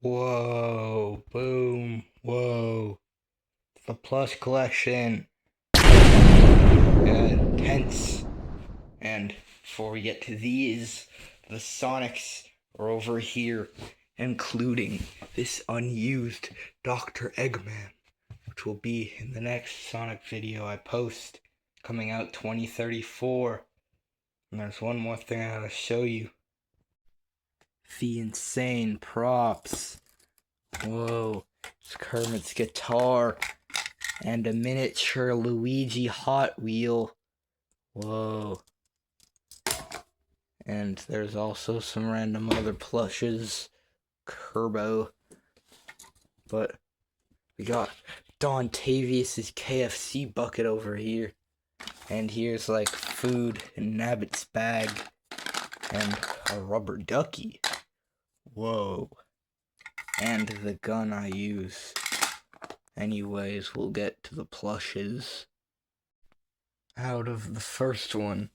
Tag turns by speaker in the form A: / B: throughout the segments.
A: Whoa, boom, whoa. The Plush collection. Tense. And before we get to these, the Sonics are over here, including this unused Dr. Eggman, which will be in the next Sonic video I post, coming out 2034. And there's one more thing I gotta show you. The insane props. Whoa, it's Kermit's guitar and a miniature Luigi Hot Wheel. Whoa. And there's also some random other plushes. Kerbo. But we got Don Tavius's KFC bucket over here. And here's like food in Nabbit's bag. And a rubber ducky. Whoa. And the gun I use. Anyways, we'll get to the plushes. Out of the first one.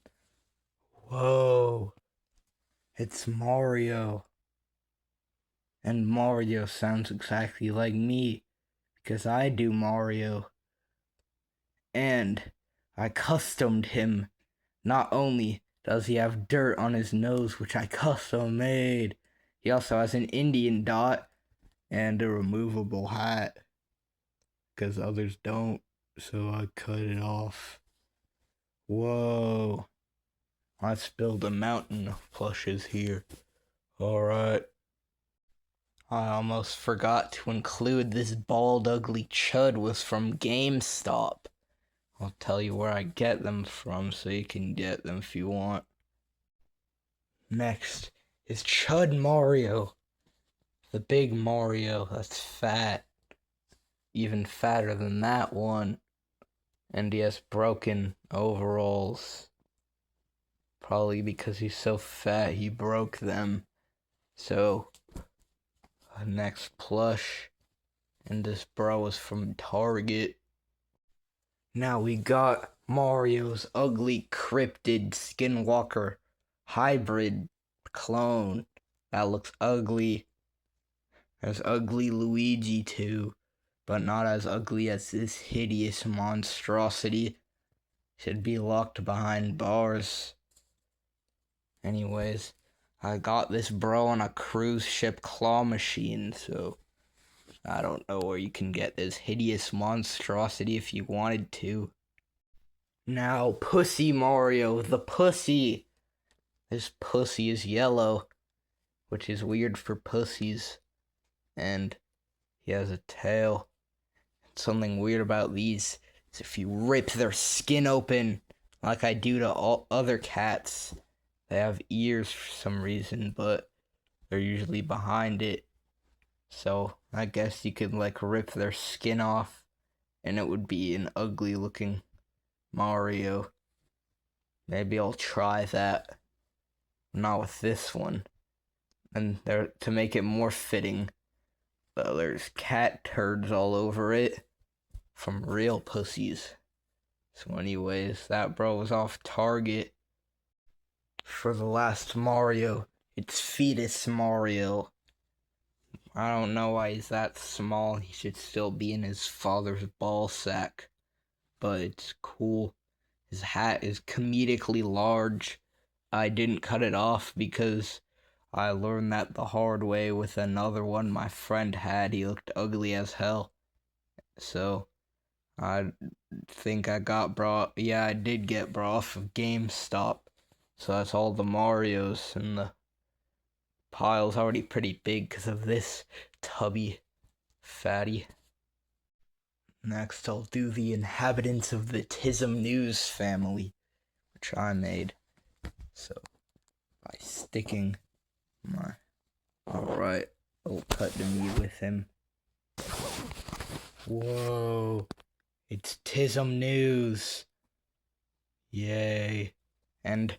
A: Whoa. It's Mario. And Mario sounds exactly like me, because I do Mario. And I customed him. Not only does he have dirt on his nose, which I custom made, he also has an Indian dot and a removable hat, because others don't, so I cut it off. Whoa. Let's build a mountain of plushes here. Alright. I almost forgot to include this bald ugly chud was from GameStop. I'll tell you where I get them from so you can get them if you want. Next is Chud Mario. The big Mario that's fat. Even fatter than that one. And he has broken overalls. Probably because he's so fat he broke them. So, next plush. And this bro was from Target. Now we got Mario's ugly cryptid skinwalker hybrid clone. That looks ugly. There's ugly Luigi too, but not as ugly as this hideous monstrosity. Should be locked behind bars. Anyways, I got this bro on a cruise ship claw machine, so I don't know where you can get this hideous monstrosity if you wanted to. Now, Pussy Mario, the pussy. This pussy is yellow, which is weird for pussies. And he has a tail. Something weird about these is if you rip their skin open, like I do to all other cats, they have ears for some reason, but they're usually behind it. So I guess you could like rip their skin off and it would be an ugly looking Mario. Maybe I'll try that. Not with this one. And there, to make it more fitting, there's cat turds all over it from real pussies. So anyways, that bro was off target. For the last Mario, it's Fetus Mario. I don't know why he's that small. He should still be in his father's ball sack. But it's cool. His hat is comedically large. I didn't cut it off because I learned that the hard way with another one my friend had. He looked ugly as hell. So, I think I got brought. Yeah, I did get brought off of GameStop. So that's all the Marios, and the pile's already pretty big because of this tubby fatty. Next, I'll do the inhabitants of the Tism News family, which I made. So, by sticking my... Alright, I'll cut to me with him. Whoa, it's Tism News. Yay. And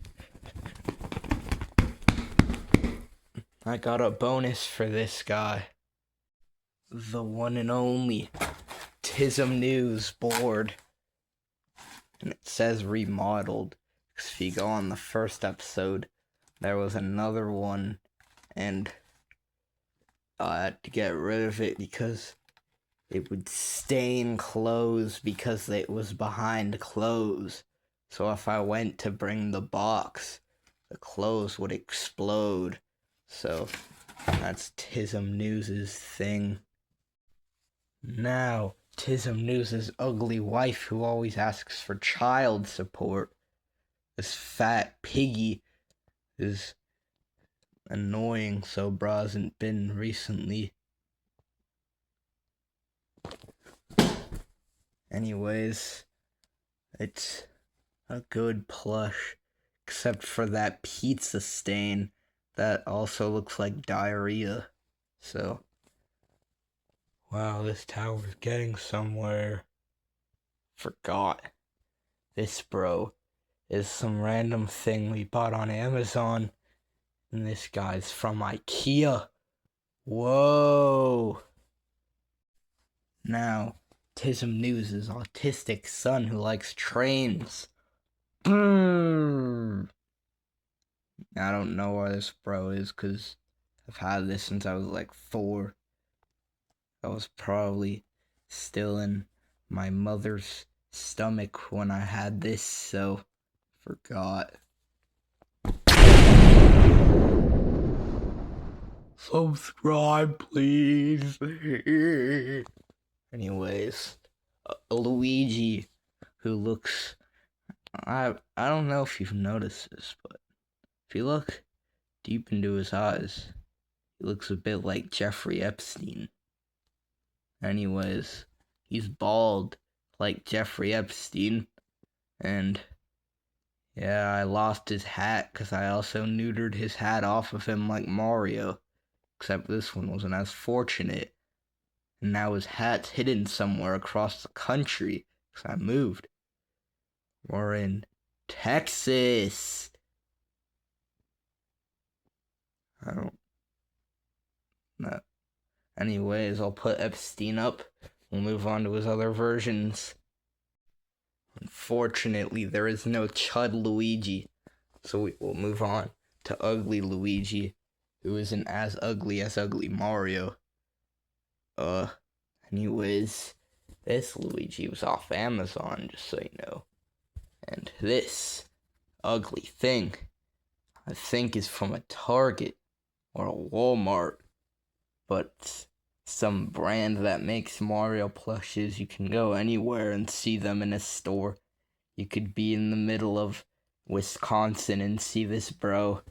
A: I got a bonus for this guy. The one and only Tism News board. And it says remodeled. Because if you go on the first episode, there was another one. And I had to get rid of it because it would stain clothes because it was behind clothes. So if I went to bring the box, the clothes would explode. So that's Tism News's thing. Now, Tism News's ugly wife who always asks for child support, this fat piggy, is annoying, so bra hasn't been recently. Anyways, it's a good plush, except for that pizza stain that also looks like diarrhea. So, wow, this tower's getting somewhere. Forgot. This bro is some random thing we bought on Amazon, and this guy's from IKEA. Whoa! Now, Tism News' autistic son who likes trains. I don't know where this bro is because I've had this since I was like 4. I was probably still in my mother's stomach when I had this, so forgot. Subscribe, please. Anyways, Luigi, who looks, I don't know if you've noticed this, but if you look deep into his eyes, he looks a bit like Jeffrey Epstein. Anyways, he's bald like Jeffrey Epstein, and yeah, I lost his hat because I also neutered his hat off of him like Mario, except this one wasn't as fortunate, and now his hat's hidden somewhere across the country because I moved. We're in Texas. I don't know. Anyways, I'll put Epstein up. We'll move on to his other versions. Unfortunately, there is no Chud Luigi, so we will move on to Ugly Luigi, who isn't as ugly Mario. Anyways, this Luigi was off Amazon, just so you know. And this ugly thing, I think, is from a Target or a Walmart, but some brand that makes Mario plushes. You can go anywhere and see them in a store. You could be in the middle of Wisconsin and see this bro.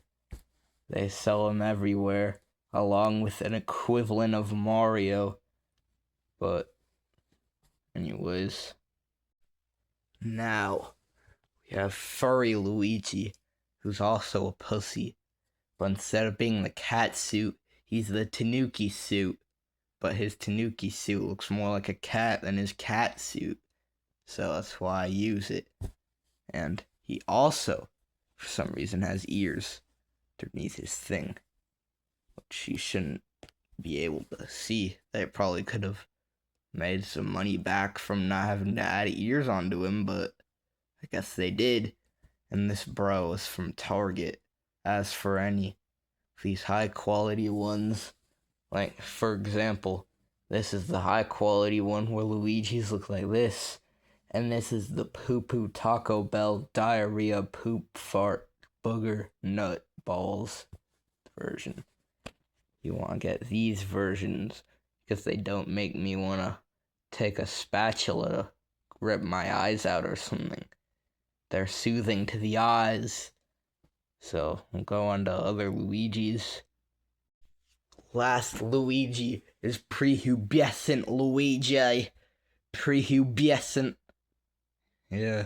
A: They sell them everywhere, along with an equivalent of Mario. But, anyways. Now, we have Furry Luigi, who's also a pussy. But instead of being the cat suit, he's the Tanuki suit. But his Tanuki suit looks more like a cat than his cat suit. So that's why I use it. And he also, for some reason, has ears underneath his thing, which you shouldn't be able to see. They probably could have made some money back from not having to add ears onto him, but I guess they did. And this bro is from Target. As for any of these high quality ones, like for example, this is the high quality one where Luigi's look like this. And this is the poo-poo Taco Bell diarrhea poop fart booger nut balls version. You want to get these versions because they don't make me want to take a spatula to rip my eyes out or something. They're soothing to the eyes. So we'll go on to other Luigis. Last Luigi is prepubescent Luigi. Prepubescent. Yeah.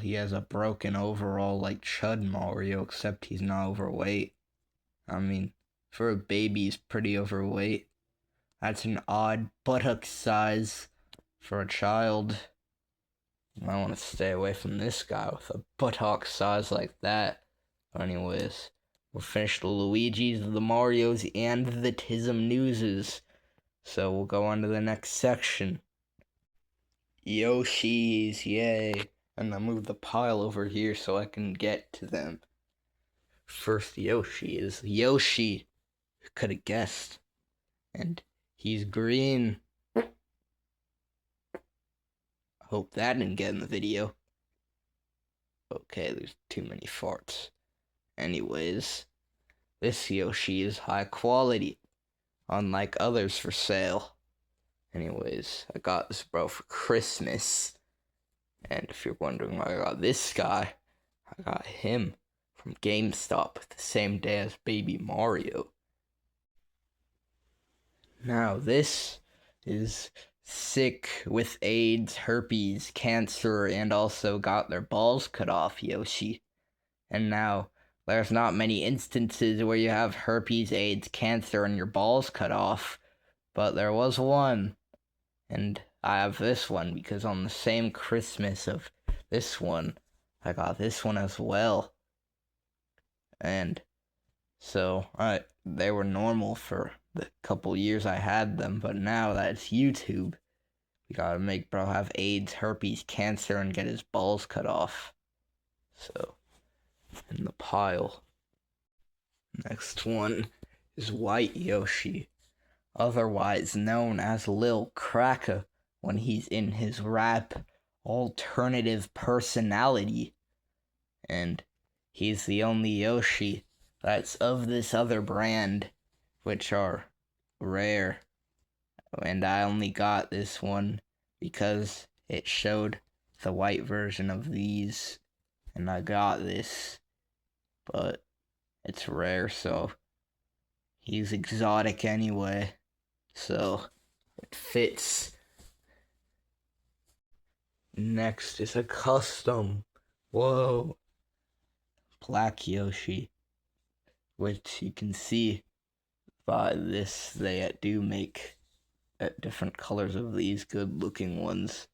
A: He has a broken overall like Chud Mario, except he's not overweight. I mean, for a baby, he's pretty overweight. That's an odd buttock size for a child. I want to stay away from this guy with a buttock size like that. Anyways, we'll finish the Luigis, the Marios, and the Tism Newses. So we'll go on to the next section. Yoshis, yay. And I'll move the pile over here so I can get to them. First Yoshi is Yoshi, Could have guessed. And he's green. Hope that didn't get in the video. Okay, there's too many farts. Anyways, this Yoshi is high quality, unlike others for sale. Anyways, I got this bro for Christmas. And if you're wondering why I got this guy, I got him from GameStop the same day as Baby Mario. Now, this is sick with AIDS, herpes, cancer, and also got their balls cut off, Yoshi. And now, there's not many instances where you have herpes, AIDS, cancer, and your balls cut off, but there was one. And I have this one because on the same Christmas of this one, I got this one as well. And so, they were normal for the couple years I had them, but now that it's YouTube, we gotta make bro have AIDS, herpes, cancer, and get his balls cut off. So, in the pile. Next one is White Yoshi, otherwise known as Lil Cracker when he's in his rap alternative personality. And he's the only Yoshi that's of this other brand, which are rare. And I only got this one because it showed the white version of these, and I got this, but it's rare, so he's exotic anyway, so it fits. Next is a custom. Whoa. Black Yoshi, which you can see by this, they do make different colors of these good looking ones.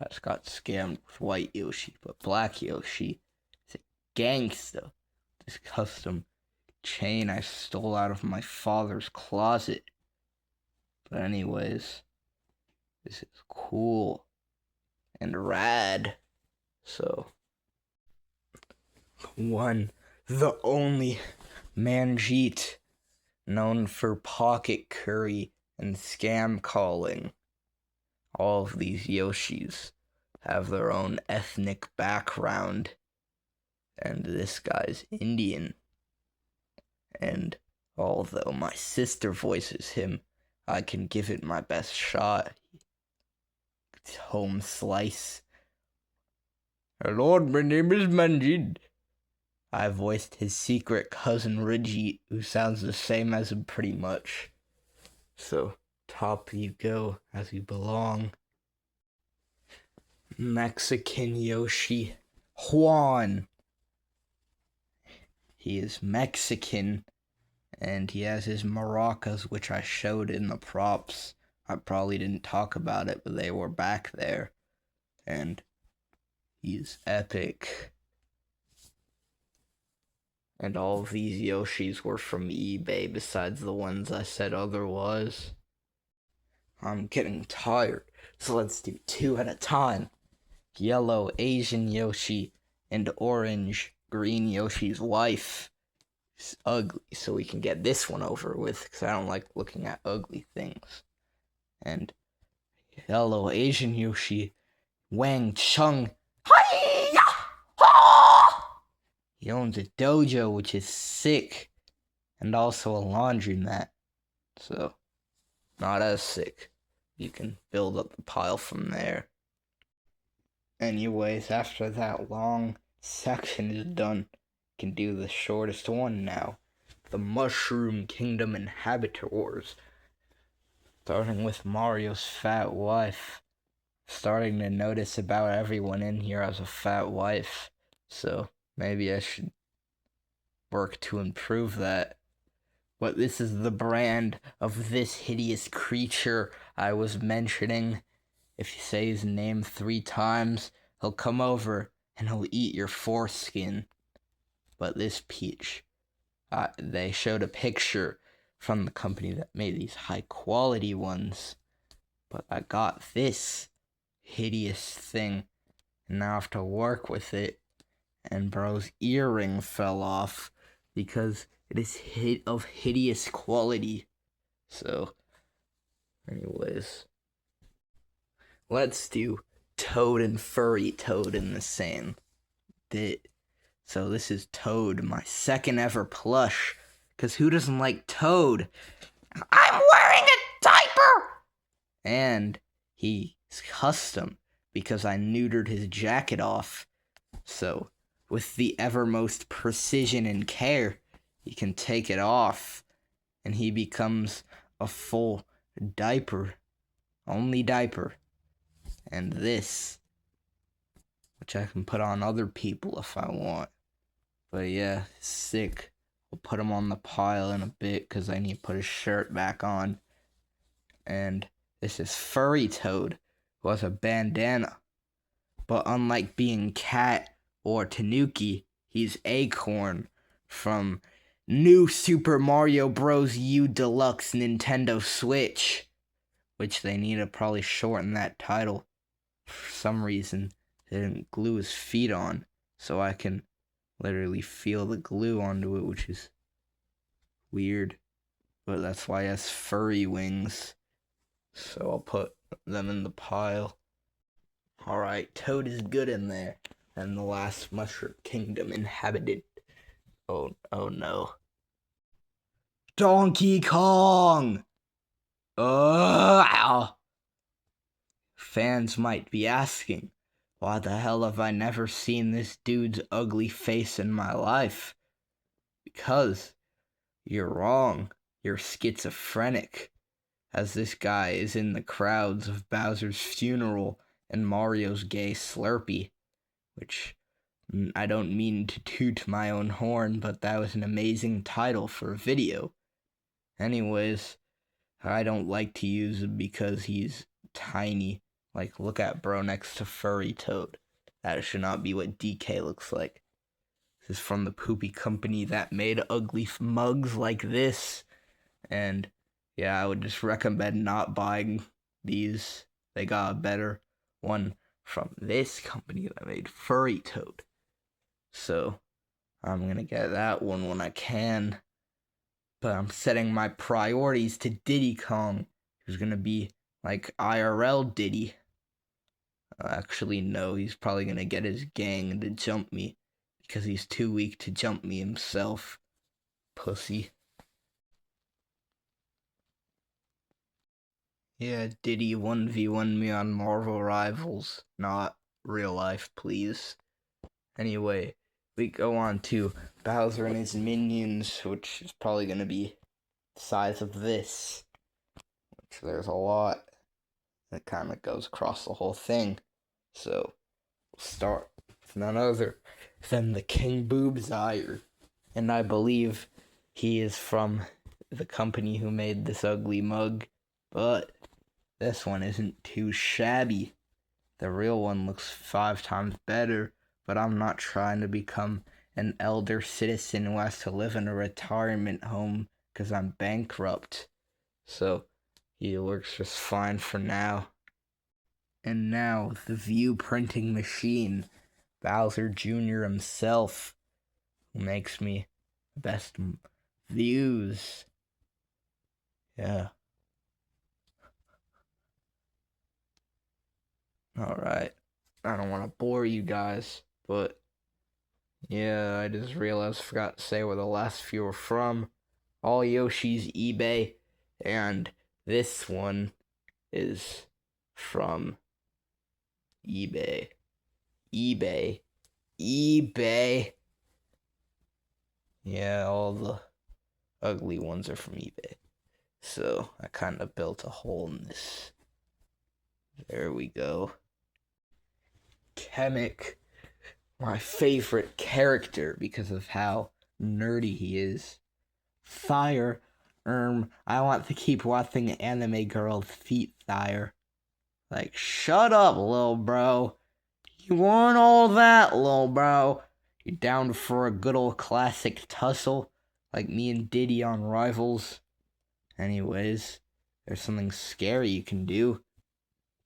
A: I just got scammed with White Yoshi, but Black Yoshi is a gangsta. This custom chain I stole out of my father's closet. But anyways, this is cool and rad. So, one, the only Manjeet, known for pocket curry and scam calling. All of these Yoshis have their own ethnic background, and this guy's Indian. And although my sister voices him, I can give it my best shot. It's home slice. Hello, my name is Manjid. I voiced his secret cousin Rijit, who sounds the same as him pretty much. So, top you go as you belong. Mexican Yoshi, Juan. He is Mexican, and he has his maracas, which I showed in the props. I probably didn't talk about it, but they were back there. And he's epic. And all of these Yoshis were from eBay besides the ones I said otherwise. I'm getting tired, so let's do two at a time. Yellow Asian Yoshi and orange green Yoshi's wife. It's ugly, so we can get this one over with, because I don't like looking at ugly things. And yellow Asian Yoshi, Wang Chung. He owns a dojo, which is sick, and also a laundromat. So, not as sick. You can build up the pile from there. Anyways, after that long section is done, you can do the shortest one now. The Mushroom Kingdom Inhabitors. Starting with Mario's fat wife. Starting to notice about everyone in here has a fat wife. So, maybe I should work to improve that. But this is the brand of this hideous creature I was mentioning. If you say his name 3 times, he'll come over and he'll eat your foreskin. But this peach, they showed a picture from the company that made these high quality ones. But I got this hideous thing, and now I have to work with it. And bro's earring fell off because It is of hideous quality. So, anyways, let's do Toad and Furry Toad in the same bit. So this is Toad, my second ever plush. Because who doesn't like Toad? I'm wearing a diaper! And he's custom because I neutered his jacket off. So, with the evermost precision and care, he can take it off. And he becomes a full diaper. Only diaper. And this, which I can put on other people if I want. But yeah, sick. We'll put him on the pile in a bit because I need to put his shirt back on. And this is Furry Toad, who has a bandana. But unlike being Cat or Tanuki, he's Acorn from New Super Mario Bros. U Deluxe Nintendo Switch. Which they need to probably shorten that title. For some reason, they didn't glue his feet on, so I can literally feel the glue onto it, which is weird. But that's why he has furry wings. So I'll put them in the pile. Alright, Toad is good in there. And the last Mushroom Kingdom inhabited. Oh no. Donkey Kong! Ow! Fans might be asking, why the hell have I never seen this dude's ugly face in my life? Because you're wrong. You're schizophrenic, as this guy is in the crowds of Bowser's funeral and Mario's gay Slurpee, which I don't mean to toot my own horn, but that was an amazing title for a video. Anyways, I don't like to use him because he's tiny. Like, look at bro next to Furry Toad. That should not be what DK looks like. This is from the poopy company that made ugly mugs like this. And yeah, I would just recommend not buying these. They got a better one from this company that made Furry Toad. So I'm gonna get that one when I can. But I'm setting my priorities to Diddy Kong, who's gonna be like IRL Diddy. Actually, no, he's probably gonna get his gang to jump me because he's too weak to jump me himself. Pussy. Yeah, Diddy 1v1 me on Marvel Rivals, not real life, please. Anyway, we go on to Bowser and his minions, which is probably gonna be the size of this. Which there's a lot that kind of goes across the whole thing. So, we'll start with none other than the King Boobsire. And I believe he is from the company who made this ugly mug. But this one isn't too shabby. The real one looks 5 times better, but I'm not trying to become an elder citizen who has to live in a retirement home because I'm bankrupt. So, he works just fine for now. And now, the View printing machine, Bowser Jr. himself, who makes me the best views. Yeah. Alright. I don't want to bore you guys, but yeah, I just realized I forgot to say where the last few were from. All Yoshi's eBay, and this one is from eBay. eBay. Yeah, all the ugly ones are from eBay. So I kind of built a hole in this. There we go. Kamek, my favorite character because of how nerdy he is. Fire, I want to keep watching anime girls' feet, Fire. Like, shut up, lil' bro. You want all that, lil' bro. You down for a good old classic tussle, like me and Diddy on Rivals? Anyways, there's something scary you can do.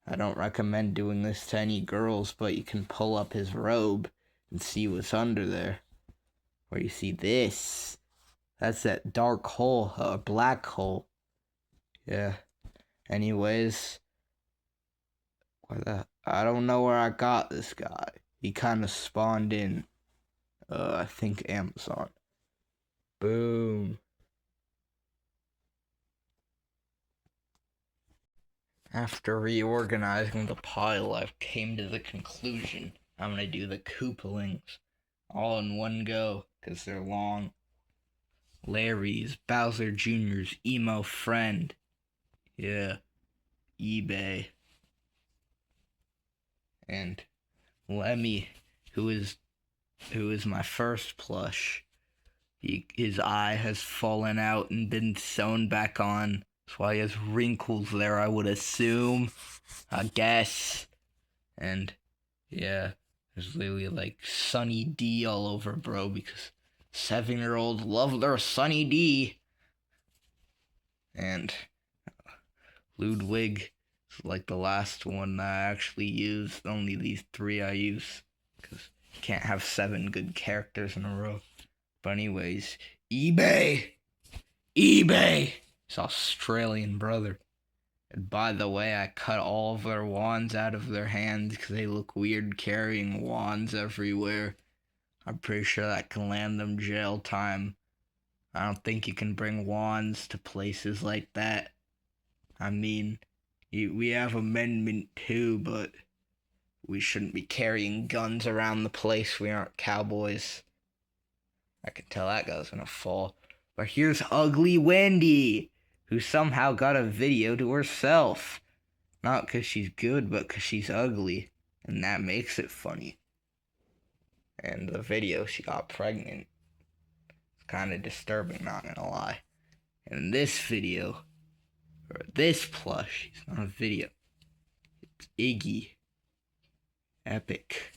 A: I don't recommend doing this to any girls, but you can pull up his robe and see what's under there. Where you see this. That's that dark hole, black hole. Yeah. Anyways, I don't know where I got this guy. He kind of spawned in, I think Amazon. Boom. After reorganizing the pile, I've came to the conclusion I'm gonna do the Koopalings all in one go, because they're long. Larry's, Bowser Jr.'s emo friend. Yeah, eBay. And Lemmy, who is my first plush. His eye has fallen out and been sewn back on. That's why he has wrinkles there, I would assume. I guess. And yeah, there's literally like Sunny D all over, bro, because 7-year-olds love their Sunny D. And Ludwig is like the last one I actually used. Only these 3 I use, because you can't have 7 good characters in a row. But anyways, eBay! His Australian brother. And by the way, I cut all of their wands out of their hands because they look weird carrying wands everywhere. I'm pretty sure that can land them jail time. I don't think you can bring wands to places like that. I mean, we have Amendment 2, but we shouldn't be carrying guns around the place. We aren't cowboys. I can tell that guy's gonna fall. But here's Ugly Wendy, who somehow got a video to herself. Not because she's good, but because she's ugly. And that makes it funny. And the video, she got pregnant. It's kind of disturbing, not gonna lie. And this video, or this plush, it's not a video. It's Iggy. Epic.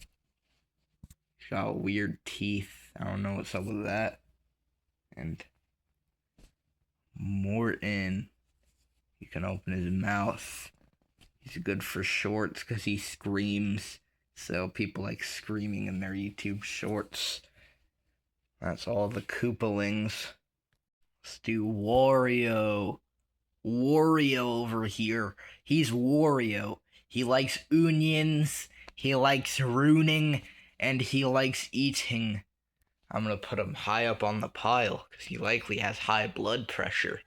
A: She's got weird teeth. I don't know what's up with that. And Morton, you can open his mouth. He's good for shorts because he screams. So people like screaming in their YouTube shorts. That's all the Koopalings. Let's do Wario. Wario over here. He's Wario. He likes onions, he likes ruining, and he likes eating. I'm gonna put him high up on the pile, because he likely has high blood pressure.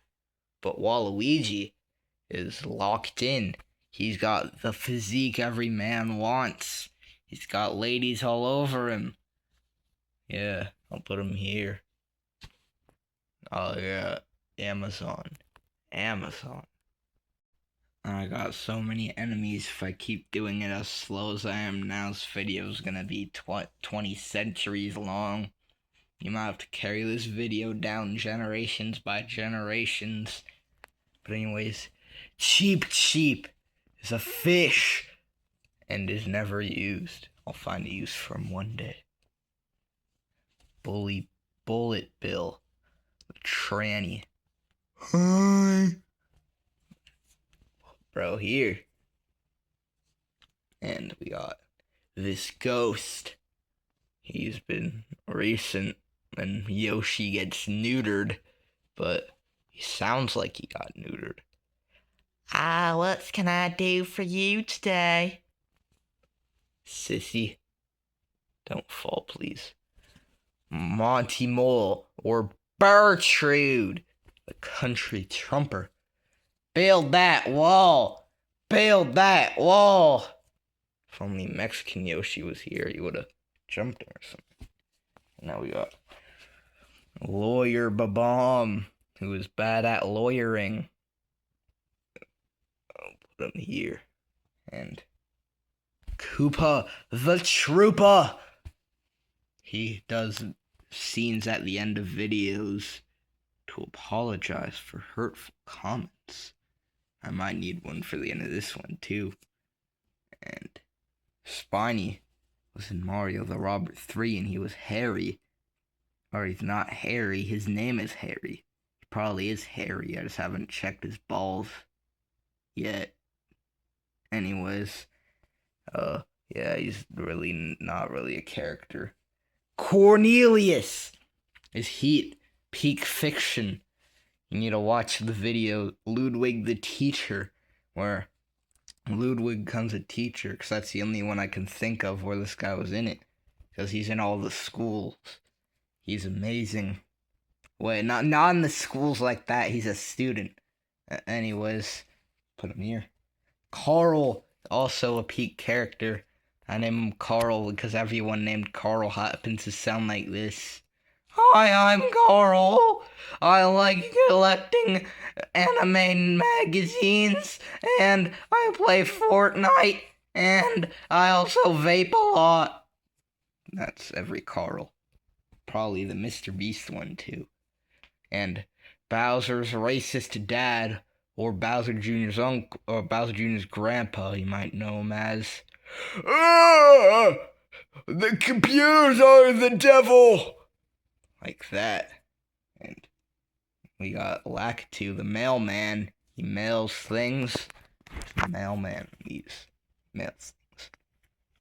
A: But Waluigi is locked in. He's got the physique every man wants. He's got ladies all over him. Yeah, I'll put him here. Oh yeah, Amazon. I got so many enemies. If I keep doing it as slow as I am now, this video's gonna be 20 centuries long. You might have to carry this video down generations by generations. But anyways, Cheep is a fish and is never used. I'll find a use for him one day. Bullet Bill, the tranny. Hi. Bro, here. And we got this ghost. He's been recent when Yoshi gets neutered, but he sounds like he got neutered. What can I do for you today? Sissy, don't fall, please. Monty Mole, or Bertrude, the country trumper. Build that wall! Build that wall! If only Mexican Yoshi was here, he would have jumped him or something. Now we got Lawyer Babam, who is bad at lawyering. I'll put him here. And Koopa the Troopa. He does scenes at the end of videos to apologize for hurtful comments. I might need one for the end of this one too. And Spiny was in Mario the Robber 3 and he was Harry. Or he's not Harry, his name is Harry. He probably is Harry, I just haven't checked his balls yet. Anyways, yeah, he's really not really a character. Cornelius is Heat, peak fiction. You need to watch the video Ludwig the Teacher, where Ludwig becomes a teacher, because that's the only one I can think of where this guy was in it, because he's in all the schools. He's amazing. Wait, not in the schools like that. He's a student. Anyways, put him here. Carl, also a peak character. I named him Carl because everyone named Carl happens to sound like this. Hi, I'm Carl. I like collecting anime magazines, and I play Fortnite, and I also vape a lot. That's every Carl. Probably the Mr. Beast one, too. And Bowser's racist dad, or Bowser Jr.'s uncle, or Bowser Jr.'s grandpa, you might know him as. Ah! The computers are the devil! Like that. And we got Lakitu, the mailman. He mails things. The mailman mails things.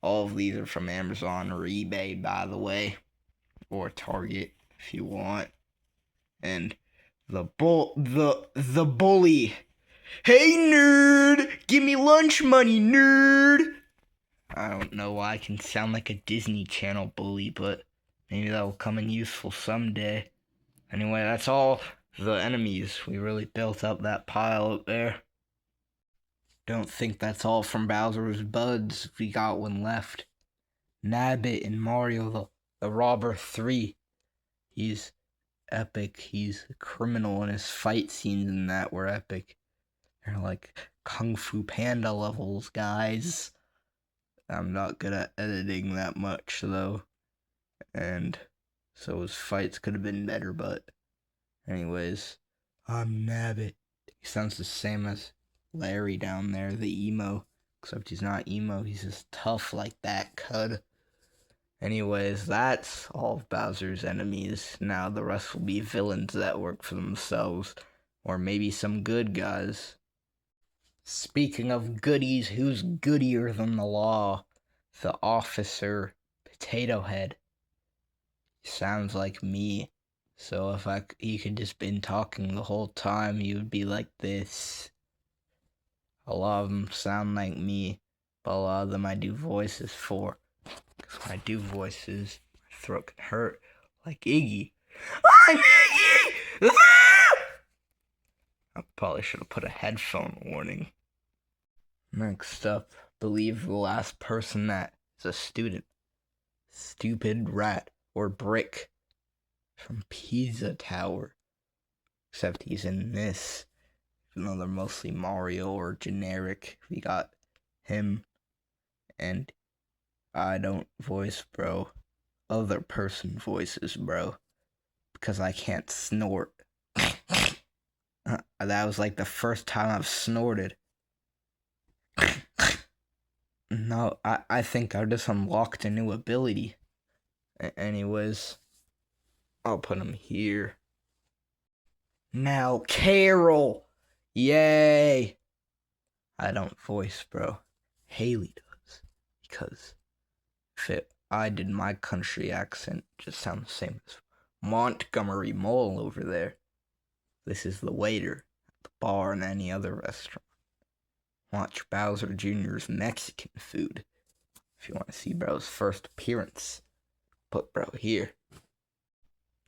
A: All of these are from Amazon or eBay, by the way. Or Target, if you want. And the bully. Hey, nerd! Give me lunch money, nerd! I don't know why I can sound like a Disney Channel bully, but maybe that will come in useful someday. Anyway, that's all the enemies. We really built up that pile up there. Don't think that's all from Bowser's Buds. We got one left. Nabbit in Mario the Robber 3. He's epic. He's a criminal, and his fight scenes in that were epic. They're like Kung Fu Panda levels, guys. I'm not good at editing that much, though. And so his fights could have been better, but anyways, I'm Nabbit. He sounds the same as Larry down there, the emo. Except he's not emo, he's just tough like that, cud. Anyways, that's all of Bowser's enemies. Now the rest will be villains that work for themselves. Or maybe some good guys. Speaking of goodies, who's goodier than the law? The officer, Potato Head. Sounds like me. So if he could just been talking the whole time, he would be like this. A lot of them sound like me, but a lot of them I do voices for. Because when I do voices, my throat can hurt. Like Iggy. I'm Iggy! I probably should have put a headphone warning. Next up, believe the last person that is a student. Stupid Rat or Brick from Pizza Tower. Except he's in this. Even though they're mostly Mario or generic. We got him. And I don't voice, bro. Other person voices, bro. Because I can't snort. That was like the first time I've snorted. No, I think I just unlocked a new ability. Anyways, I'll put him here. Now, Carol! Yay! I don't voice, bro. Haley does. Because if I did my country accent, it just sounds the same as Montgomery Mole over there. This is the waiter at the bar and any other restaurant. Watch Bowser Jr.'s Mexican food. If you want to see bro's first appearance, put bro here.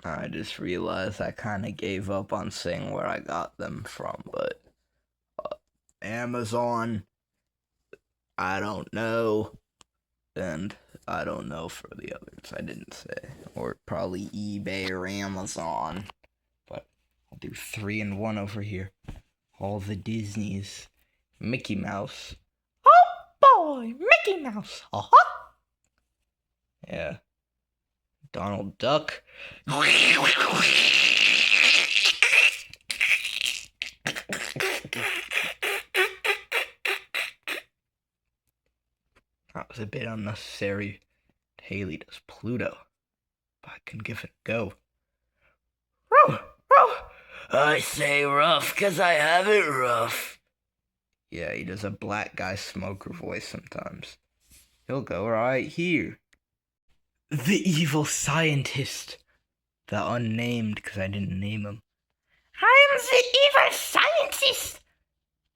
A: I just realized I kind of gave up on saying where I got them from, but Amazon, I don't know, and I don't know for the others, I didn't say, or probably eBay or Amazon, but I'll do 3 in 1 over here. All the Disneys. Mickey Mouse. Oh boy, Mickey Mouse. Uh-huh. Yeah. Donald Duck. That was a bit unnecessary. Haley does Pluto. But I can give it a go. Row, row. I say rough 'cause I have it rough. Yeah, he does a black guy smoker voice sometimes. He'll go right here. The evil scientist. the unnamed, because I didn't name him. I'm the evil scientist!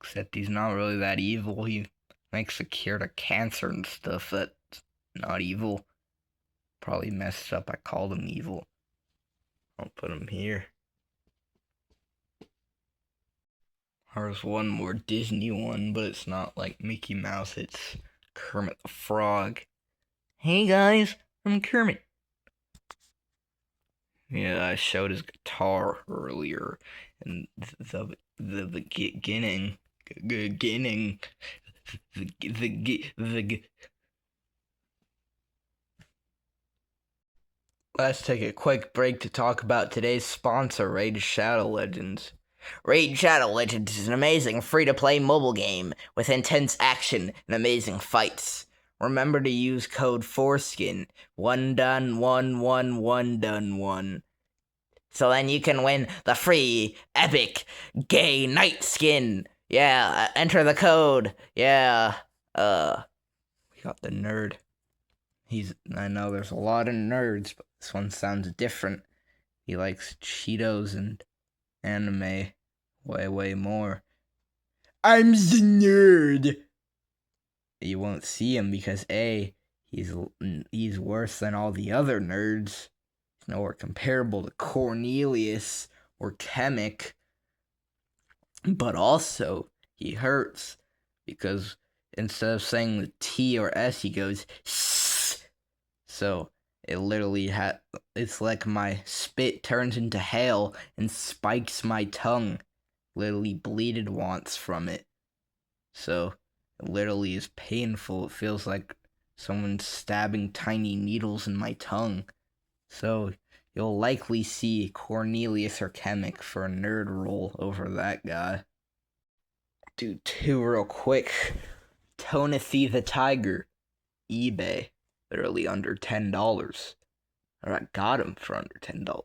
A: Except he's not really that evil. He makes a cure to cancer and stuff that's not evil. Probably messed up. I called him evil. I'll put him here. There's one more Disney one, but it's not like Mickey Mouse. It's Kermit the Frog. Hey guys, I'm Kermit. Yeah, I showed his guitar earlier, and the beginning, Let's take a quick break to talk about today's sponsor, Raid Shadow Legends. Raid Shadow Legends is an amazing free-to-play mobile game with intense action and amazing fights. Remember to use code FORESKIN, 1 done 1 1 1 done 1. So then you can win the free epic gay night skin. Yeah, enter the code. Yeah. We got the nerd. I know there's a lot of nerds, but this one sounds different. He likes Cheetos and anime way more. I'm the nerd. You won't see him because A, he's worse than all the other nerds. He's nowhere comparable to Cornelius or Chemic. But also, he hurts because instead of saying the T or S, he goes S. So it literally it's like my spit turns into hail and spikes my tongue. Literally bleeded once from it. So it literally is painful. It feels like someone's stabbing tiny needles in my tongue. So you'll likely see Cornelius or Chemic for a nerd role over that guy. Do two real quick. Tonathy the Tiger. eBay. Literally under $10. Or I got him for under $10.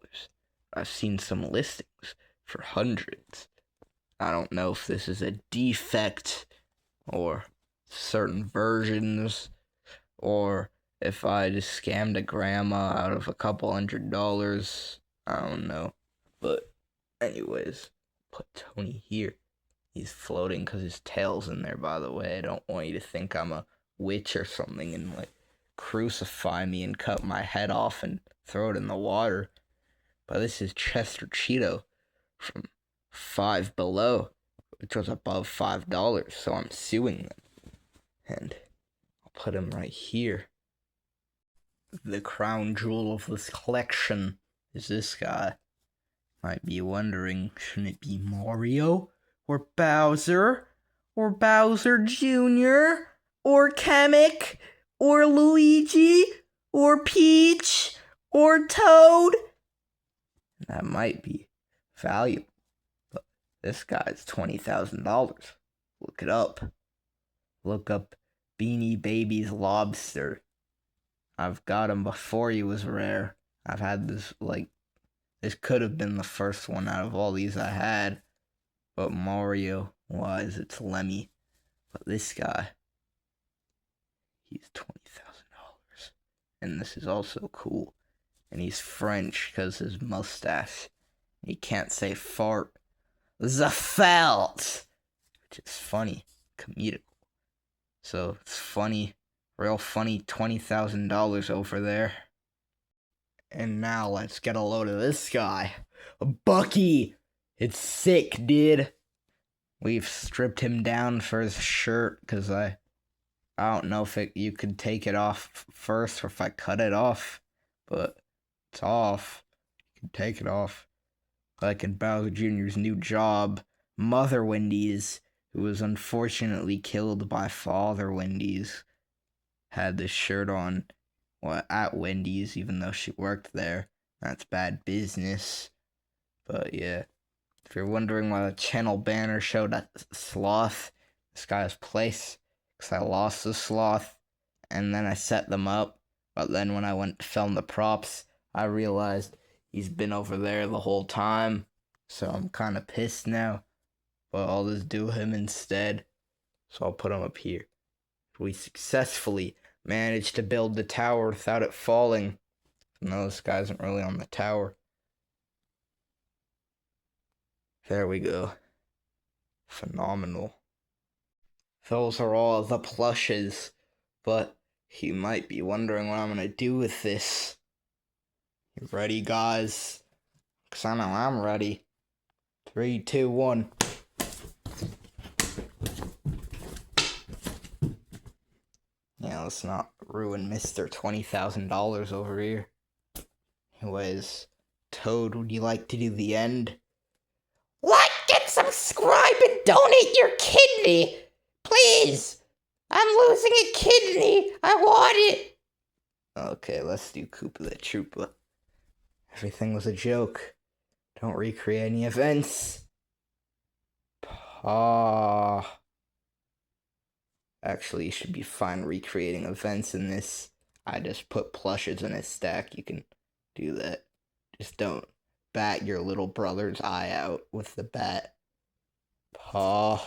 A: I've seen some listings for hundreds. I don't know if this is a defect or certain versions or if I just scammed a grandma out of a couple $100. I don't know. But anyways, put Tony here. He's floating because his tail's in there, by the way. I don't want you to think I'm a witch or something and like crucify me and cut my head off and throw it in the water. But this is Chester Cheeto from Five Below, which was above $5, so I'm suing them. And I'll put him right here. The crown jewel of this collection is this guy. Might be wondering, shouldn't it be Mario? Or Bowser? Or Bowser Jr.? Or Chemic? Or Luigi? Or Peach? Or Toad? That might be valuable. But this guy's $20,000. Look it up. Look up Beanie Baby's Lobster. I've got him before he was rare. I've had this, this could have been the first one out of all these I had. But Mario-wise, it's Lemmy. But this guy, he's $20,000. And this is also cool. And he's French because his mustache. He can't say fart. The felt! Which is funny. Comedic. So it's funny. Real funny $20,000 over there. And now let's get a load of this guy. Bucky! It's sick, dude. We've stripped him down for his shirt because I don't know if you could take it off first or if I cut it off. But it's off. You can take it off. Like in Bowser Jr.'s new job, Mother Wendy's, who was unfortunately killed by Father Wendy's, had this shirt on at Wendy's, even though she worked there. That's bad business. But yeah, if you're wondering why the channel banner showed a sloth, this guy's place, because I lost the sloth, and then I set them up, but then when I went to film the props, I realized he's been over there the whole time, so I'm kind of pissed now, but I'll just do him instead, so I'll put him up here. We successfully managed to build the tower without it falling. No, this guy isn't really on the tower. There we go. Phenomenal. Those are all the plushes, but you might be wondering what I'm gonna do with this. You ready, guys? Because I know I'm ready. 3, 2, 1. Yeah, let's not ruin Mr. $20,000 over here. Anyways, Toad, would you like to do the end?
B: Like and subscribe and donate your kidney, please. I'm losing a kidney. I want it.
A: Okay, let's do Koopa the Troopa. Everything was a joke. Don't recreate any events. Actually, you should be fine recreating events in this. I just put plushes in a stack. You can do that. Just don't bat your little brother's eye out with the bat. Paw.